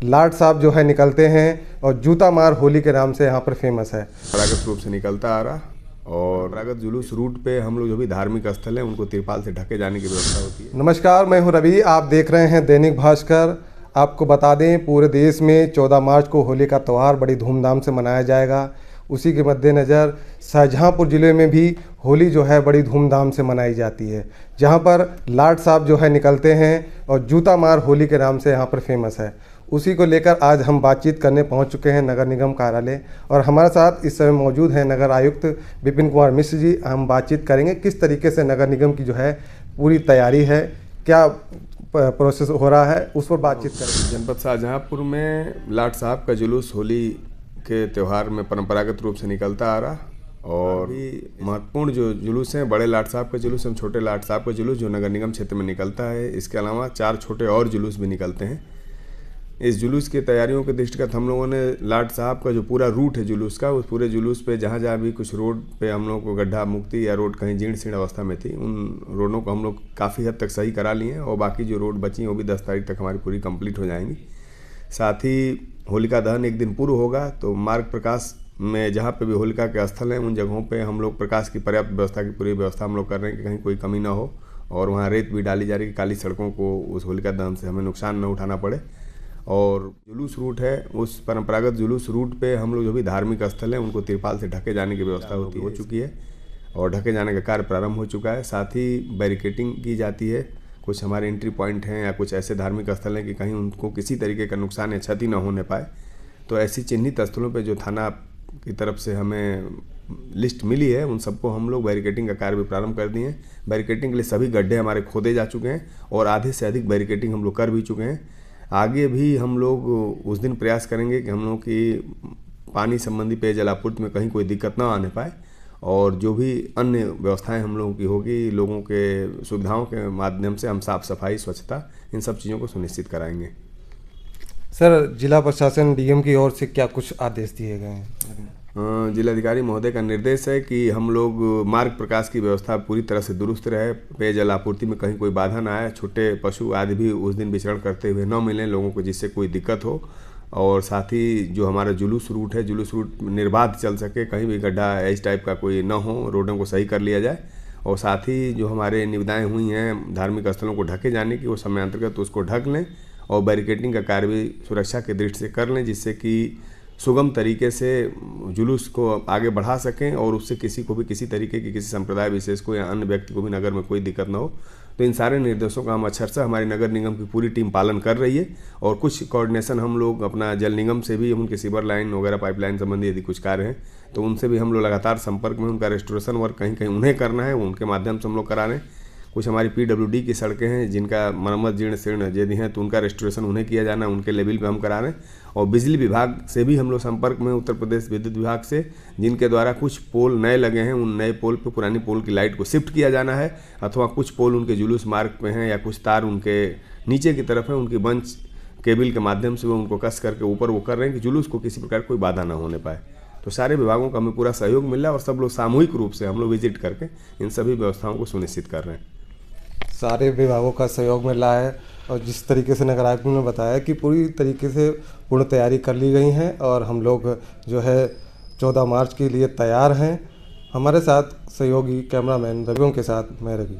लाट साहब जो है निकलते हैं और जूता मार होली के नाम से यहाँ पर फेमस है। परंपरागत रूप से निकलता आ रहा और परंपरागत जुलूस रूट पे हम लोग जो भी धार्मिक स्थल हैं उनको तिरपाल से ढके जाने की व्यवस्था होती है। नमस्कार, मैं हूँ रवि, आप देख रहे हैं दैनिक भास्कर। आपको बता दें, पूरे देश में 14 मार्च को होली का त्यौहार बड़ी धूमधाम से मनाया जाएगा। उसी के मद्देनज़र शाहजहाँपुर ज़िले में भी होली जो है बड़ी धूमधाम से मनाई जाती है, जहाँ पर लाट साहब जो है निकलते हैं और जूता मार होली के नाम से यहाँ पर फेमस है। उसी को लेकर आज हम बातचीत करने पहुंच चुके हैं नगर निगम कार्यालय, और हमारे साथ इस समय मौजूद हैं नगर आयुक्त विपिन कुमार मिश्र जी। हम बातचीत करेंगे किस तरीके से नगर निगम की जो है पूरी तैयारी है, क्या प्रोसेस हो रहा है, उस पर बातचीत करेंगे। जनपद शाहजहाँपुर में लाट साहब का जुलूस होली के त्यौहार में परंपरागत रूप से निकलता आ रहा और भी महत्वपूर्ण जो जुलूस हैं, बड़े लाट साहब का जुलूस एवं छोटे लाट साहब का जुलूस जो नगर निगम क्षेत्र में निकलता है। इसके अलावा 4 छोटे और जुलूस भी निकलते हैं। इस जुलूस की तैयारियों के दृष्टिगत हम लोगों ने लाट साहब का जो पूरा रूट है जुलूस का, उस पूरे जुलूस पे जहाँ जहाँ भी कुछ रोड पे हम लोग को गड्ढा मुक्ति या रोड कहीं जीर्ण शीर्ण अवस्था में थी, उन रोडों को हम लोग काफ़ी हद तक सही करा लिए हैं और बाकी जो रोड बची हैं वो भी 10 तारीख तक हमारी पूरी कंप्लीट हो जाएंगी। साथ ही होलिका दहन एक दिन पूर्व होगा तो मार्ग प्रकाश में जहाँ पे भी होलिका के स्थल हैं उन जगहों पे हम लोग प्रकाश की पर्याप्त व्यवस्था की पूरी व्यवस्था हम लोग कर रहे हैं कि कहीं कोई कमी ना हो, और वहाँ रेत भी डाली जा रही है कि काली सड़कों को उस होलिका दहन से हमें नुकसान न उठाना पड़े। और जुलूस रूट है, उस परंपरागत जुलूस रूट पे हम लोग जो भी धार्मिक स्थल हैं उनको तिरपाल से ढके जाने की व्यवस्था हो चुकी है और ढके जाने का कार्य प्रारंभ हो चुका है। साथ ही बैरिकेटिंग की जाती है। कुछ हमारे एंट्री पॉइंट हैं या कुछ ऐसे धार्मिक स्थल हैं कि कहीं उनको किसी तरीके का नुकसान या क्षति न होने पाए, तो ऐसी चिन्हित स्थलों पे जो थाना की तरफ से हमें लिस्ट मिली है उन सबको हम लोग बैरिकेटिंग का कार्य भी प्रारंभ कर दिए हैं। बैरिकेटिंग के लिए सभी गड्ढे हमारे खोदे जा चुके हैं और आधे से अधिक बैरिकेटिंग हम लोग कर भी चुके हैं। आगे भी हम लोग उस दिन प्रयास करेंगे कि हम लोग की पानी संबंधी पेयजल आपूर्ति में कहीं कोई दिक्कत ना आने पाए, और जो भी अन्य व्यवस्थाएं हम लोगों की होगी लोगों के सुविधाओं के माध्यम से हम साफ सफाई स्वच्छता इन सब चीज़ों को सुनिश्चित कराएंगे। सर, जिला प्रशासन डीएम की ओर से क्या कुछ आदेश दिए गए हैं? जिलाधिकारी महोदय का निर्देश है कि हम लोग मार्ग प्रकाश की व्यवस्था पूरी तरह से दुरुस्त रहे, पेयजल आपूर्ति में कहीं कोई बाधा ना आए, छोटे पशु आदि भी उस दिन विचरण करते हुए न मिलें लोगों को जिससे कोई दिक्कत हो, और साथ ही जो हमारा जुलूस रूट है जुलूस रूट निर्बाध चल सके, कहीं भी गड्ढा इस टाइप का कोई न हो, रोडों को सही कर लिया जाए। और साथ ही जो हमारे निविदाएँ हुई हैं धार्मिक स्थलों को ढके जाने की, वो समयांतर्गत उसको ढक लें और बैरिकेटिंग का कार्य भी सुरक्षा के दृष्टि से कर लें, जिससे कि सुगम तरीके से जुलूस को आगे बढ़ा सकें और उससे किसी को भी किसी तरीके की किसी संप्रदाय विशेष को या अन्य व्यक्ति को भी नगर में कोई दिक्कत ना हो। तो इन सारे निर्देशों का हम अक्षरशः हमारी नगर निगम की पूरी टीम पालन कर रही है, और कुछ कोऑर्डिनेशन हम लोग अपना जल निगम से भी, उनके सीवर लाइन वगैरह पाइपलाइन संबंधी यदि कुछ कार्य हैं तो उनसे भी हम लोग लगातार संपर्क में, उनका रेस्टोरेशन वर्क कहीं कहीं उन्हें करना है उनके माध्यम से हम लोग करा रहे हैं। कुछ हमारी पीडब्ल्यूडी की सड़कें हैं जिनका मरम्मत जीर्ण शीर्ण यदि हैं तो उनका रेस्टोरेशन उन्हें किया जाना है, उनके लेवल पे हम करा रहे हैं। और बिजली विभाग से भी हम लोग संपर्क में, उत्तर प्रदेश विद्युत विभाग से, जिनके द्वारा कुछ पोल नए लगे हैं उन नए पोल पे पुरानी पोल की लाइट को शिफ्ट किया जाना है, अथवा कुछ पोल उनके जुलूस मार्ग पे हैं या कुछ तार उनके नीचे की तरफ है, उनकी बंच केबल के माध्यम से वो उनको कस करके ऊपर वो कर रहे हैं कि जुलूस को किसी प्रकार कोई बाधा ना होने पाए। तो सारे विभागों का हमें पूरा सहयोग मिल रहा है और सब लोग सामूहिक रूप से हम लोग विजिट करके इन सभी व्यवस्थाओं को सुनिश्चित कर रहे हैं। सारे विभागों का सहयोग मिल रहा है, और जिस तरीके से नगर आयुक्त ने बताया कि पूरी तरीके से पूर्ण तैयारी कर ली गई हैं और हम लोग जो है 14 मार्च के लिए तैयार हैं। हमारे साथ सहयोगी कैमरामैन रवियों के साथ मैं रवि।